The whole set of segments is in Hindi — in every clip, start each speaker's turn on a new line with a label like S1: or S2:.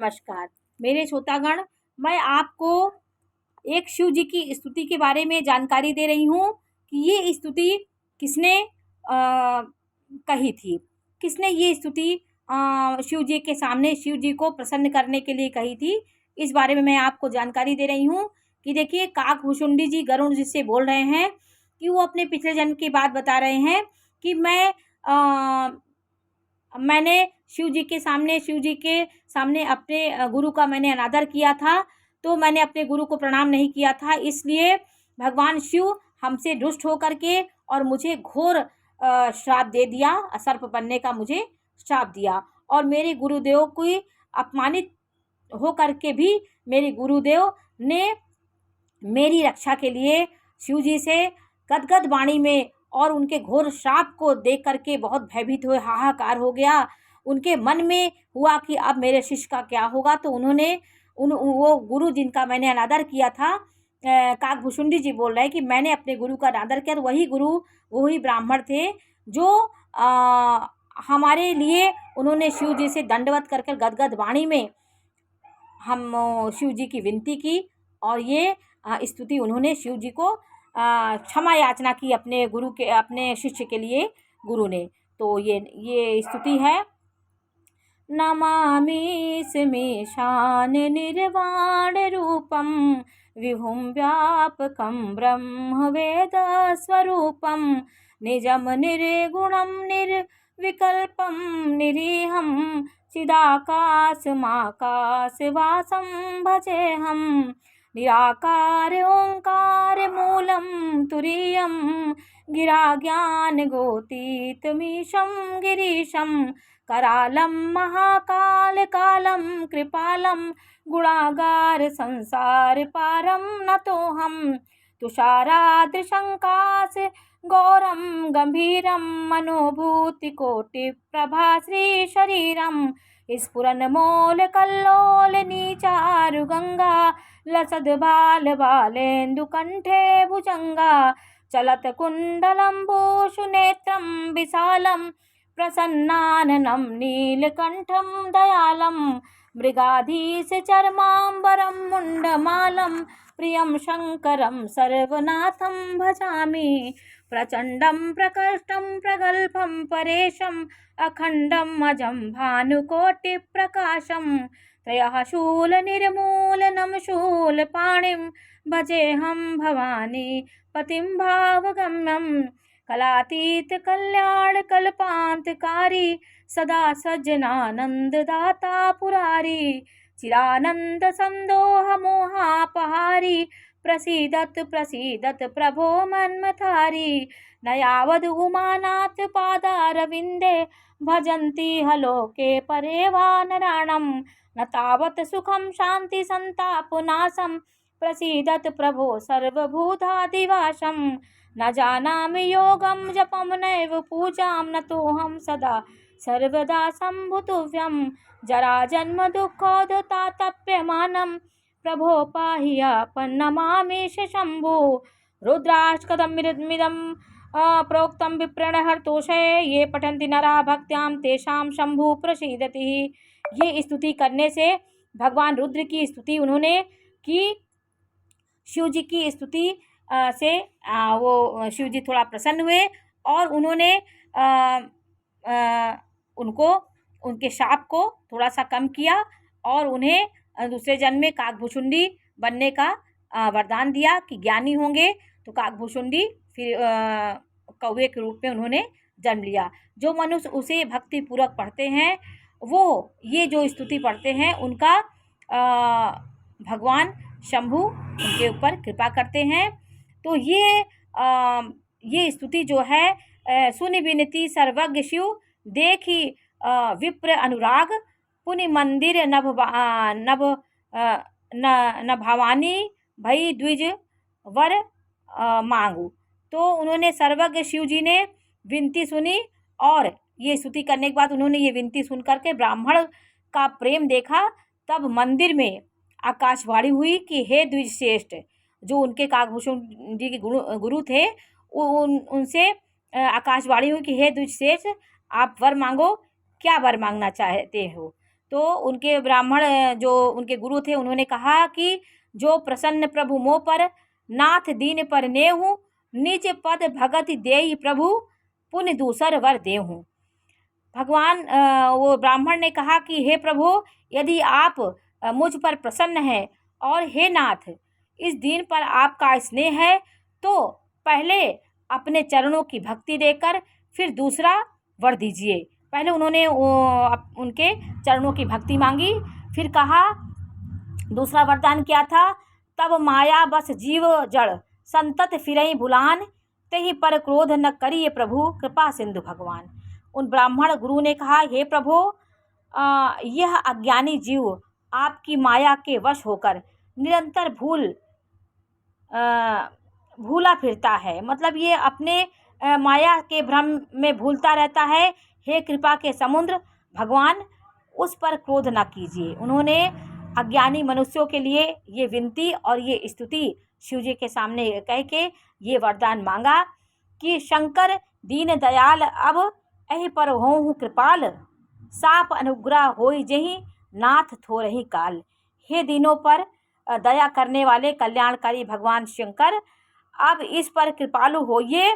S1: नमस्कार मेरे श्रोतागण। मैं आपको एक शिव जी की स्तुति के बारे में जानकारी दे रही हूँ कि ये स्तुति किसने कही थी। किसने ये स्तुति शिव जी के सामने शिव जी को प्रसन्न करने के लिए कही थी, इस बारे में मैं आपको जानकारी दे रही हूँ। कि देखिए, काकभूषुंडी जी गरुड़ जी से बोल रहे हैं कि वो अपने पिछले जन्म की बात बता रहे हैं कि मैंने शिव जी के सामने अपने गुरु का मैंने अनादर किया था, तो मैंने अपने गुरु को प्रणाम नहीं किया था, इसलिए भगवान शिव हमसे रुष्ट होकर के और मुझे घोर श्राप दे दिया, सर्प बनने का मुझे श्राप दिया। और मेरे गुरुदेव को अपमानित हो करके भी मेरे गुरुदेव ने मेरी रक्षा के लिए शिव जी से गदगद वाणी में और उनके घोर श्राप को देख करके बहुत भयभीत हुए, हाहाकार हो गया। उनके मन में हुआ कि अब मेरे शिष्य का क्या होगा। तो उन्होंने वो गुरु जिनका मैंने अनादर किया था, काकभूषुंडी जी बोल रहे हैं कि मैंने अपने गुरु का अनादर किया, तो वही गुरु वही ब्राह्मण थे जो हमारे लिए उन्होंने शिव जी से दंडवत करके गदगद वाणी में हम शिव जी की विनती की और ये स्तुति उन्होंने शिव जी को क्षमा याचना की अपने शिष्य के लिए गुरु ने। तो ये स्तुति है। नमामि स्मीशान निर्वाण रूपम विभुं व्यापकं ब्रह्म वेद स्वरूपम निजम निर्गुणं निर्विकल्पं निरीहं चिदाकाशमाकाशवासं भजेऽहं निराकार ओंकार मूलं तुरीयं गिराज्ञानगोतीतमीशं गिरीशं करालं महाकाल कालं कृपालं गुणागार संसार पारं नतोऽहं तुषाराद्रिशङ्काश गौरं गंभीरं मनोभूतिकोटिप्रभा श्रीशरीरं स्फुरन्मौलकल्लोल नीचारुगंगा लसद् बालेन्दुकण्ठे भुजंगा चलत्कुण्डलं भूषुनेत्रं विशालं प्रसन्नाननं नीलकण्ठं दयालं मृगाधीशचर्माम्बरं मुण्डमालं प्रियं शङ्करं सर्वनाथं भजामि प्रचण्डं प्रकृष्टं प्रगल्भं परेशम् अखण्डम् अजं भानुकोटिप्रकाशं त्रयः शूलनिर्मूलनं शूलपाणिं भजेऽहं भवानी पतिं भावगम्यं कलातीत कल्याण कल्पान्तकारी सदा सज्जनानन्ददाता पुरारी चिरानंद संदोह मोहापहारी प्रसीदत प्रभो मन्मथारी न यावद् उमानाथ पादारविन्दे भजन्ति हलोके परे वा नराणं न तावत् सुखं शान्ति संतापनाशं प्रसीदत प्रभो सर्वभूतादिवासं न जानामि योगं जपं नैव पूजां नतोऽहं सदा सर्वदा सम्भुतुभ्यं जराजन्म दुःखोदतातप्यमानं प्रभो पाहि आपन्नमामि शम्भो रुद्राष्टकमिदं प्रोक्तं विप्रणहर्तोषे ये पठन्ति नरा भक्त्यां तेषां शंभु प्रसीदति। ये स्तुति करने से भगवान रुद्र की स्तुति उन्होंने की। शिव जी की स्तुति से वो शिव जी थोड़ा प्रसन्न हुए और उन्होंने उनके शाप को थोड़ा सा कम किया और उन्हें दूसरे जन्म में काकभूषुंडी बनने का वरदान दिया कि ज्ञानी होंगे तो काकभूषुंडी फिर कौवे के रूप में उन्होंने जन्म लिया। जो मनुष्य उसे भक्ति पूर्वक पढ़ते हैं वो ये जो स्तुति पढ़ते हैं उनका भगवान शंभु उनके ऊपर कृपा करते हैं। तो ये स्तुति जो है सुनि विनती सर्वज्ञ शिव देखी विप्र अनुराग पुनि मंदिर न भवानी भई द्विज वर मांगू। तो उन्होंने सर्वज्ञ शिव जी ने विनती सुनी और ये स्तुति करने के बाद उन्होंने ये विनती सुन करके ब्राह्मण का प्रेम देखा। तब मंदिर में आकाशवाणी हुई कि हे द्विज श्रेष्ठ, जो उनके काकभूषण जी के गुरु थे, उनसे आकाशवाणी हुई कि हे द्विज श्रेष्ठ, आप वर मांगो, क्या वर मांगना चाहते हो। तो उनके ब्राह्मण जो उनके गुरु थे उन्होंने कहा कि जो प्रसन्न प्रभु मोह पर, नाथ दीन पर नेहु, निज पद भगत देई प्रभु, पुण्य दूसर वर देहु। भगवान वो ब्राह्मण ने कहा कि हे प्रभु, यदि आप मुझ पर प्रसन्न हैं और हे नाथ इस दीन पर आपका स्नेह है, तो पहले अपने चरणों की भक्ति देकर फिर दूसरा वर दीजिए। पहले उन्होंने उनके चरणों की भक्ति मांगी, फिर कहा दूसरा वरदान क्या था, तब माया बस जीव जड़, संतत फिरई भुलान, तेहि पर क्रोध न करिए प्रभु, कृपा सिंधु भगवान। उन ब्राह्मण गुरु ने कहा, हे प्रभु, यह अज्ञानी जीव आपकी माया के वश होकर निरंतर भूला फिरता है, मतलब ये अपने माया के भ्रम में भूलता रहता है। हे कृपा के समुद्र भगवान, उस पर क्रोध न कीजिए। उन्होंने अज्ञानी मनुष्यों के लिए ये विनती और ये स्तुति शिव जी के सामने कह के ये वरदान मांगा कि शंकर दीन दयाल अब एहि पर होहु कृपाल, साप अनुग्रह होई जहि नाथ थोरहि काल। हे दीनों पर दया करने वाले कल्याणकारी भगवान शंकर, अब इस पर कृपालु होइए,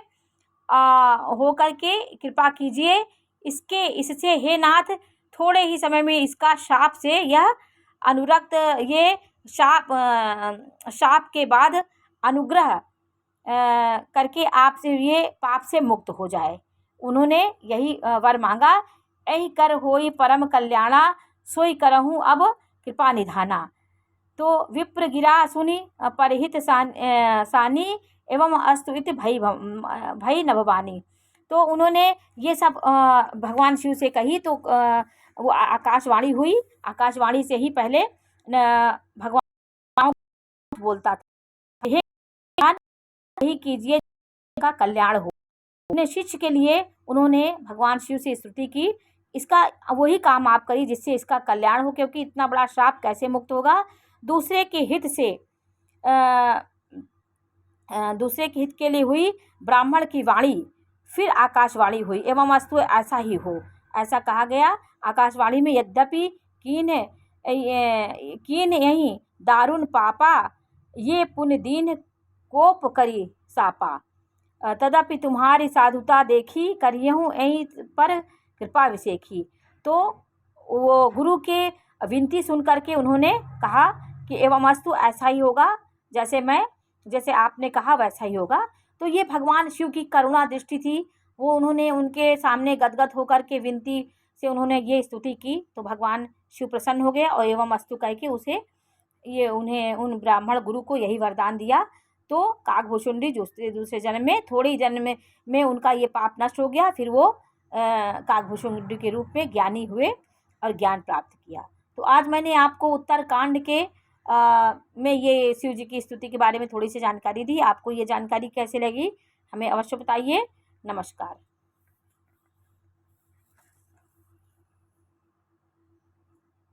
S1: होकर के कृपा कीजिए। इससे हे नाथ थोड़े ही समय में इसका शाप से यह अनुरक्त, ये शाप के बाद अनुग्रह करके आपसे ये पाप से मुक्त हो जाए। उन्होंने यही वर मांगा, एहि कर होई परम कल्याणा, सोई करहूँ अब कृपा निधाना। तो विप्र गिरा सुनि परहित सानी, एवं अस्तु इति भई नभवानी। तो उन्होंने ये सब भगवान शिव से कही, तो वो आकाशवाणी हुई। आकाशवाणी से ही पहले भगवान बोलता था, हे यही कीजिए का कल्याण हो। अपने शिष्य के लिए उन्होंने भगवान शिव से स्तुति की, इसका वही काम आप करिए जिससे इसका कल्याण हो, क्योंकि इतना बड़ा श्राप कैसे मुक्त होगा। दूसरे के हित के लिए हुई ब्राह्मण की वाणी, फिर आकाशवाणी हुई, एवं अस्तु ऐसा ही हो, ऐसा कहा गया आकाशवाणी में। यद्यपि कीन यही दारुण पापा, ये पुण्य दीन कोप करी सापा, तदपि तुम्हारी साधुता देखी, करियहूँ यहीं पर कृपा विशेखी। तो वो गुरु के विनती सुन करके उन्होंने कहा कि एवं अस्तु ऐसा ही होगा, जैसे आपने कहा वैसा ही होगा। तो ये भगवान शिव की करुणा दृष्टि थी, वो उन्होंने उनके सामने गदगद होकर के विनती से उन्होंने ये स्तुति की, तो भगवान शिव प्रसन्न हो गए और एवं अस्तु कह के उन्हें उन ब्राह्मण गुरु को यही वरदान दिया। तो काकभूषुंडी दूसरे जन्म में, थोड़ी जन्म में उनका ये पाप नष्ट हो गया, फिर वो काकभूषुंडी के रूप में ज्ञानी हुए और ज्ञान प्राप्त किया। तो आज मैंने आपको उत्तरकांड के में ये शिव जी की स्तुति के बारे में थोड़ी सी जानकारी दी। आपको ये जानकारी कैसे लगी हमें अवश्य बताइए। नमस्कार।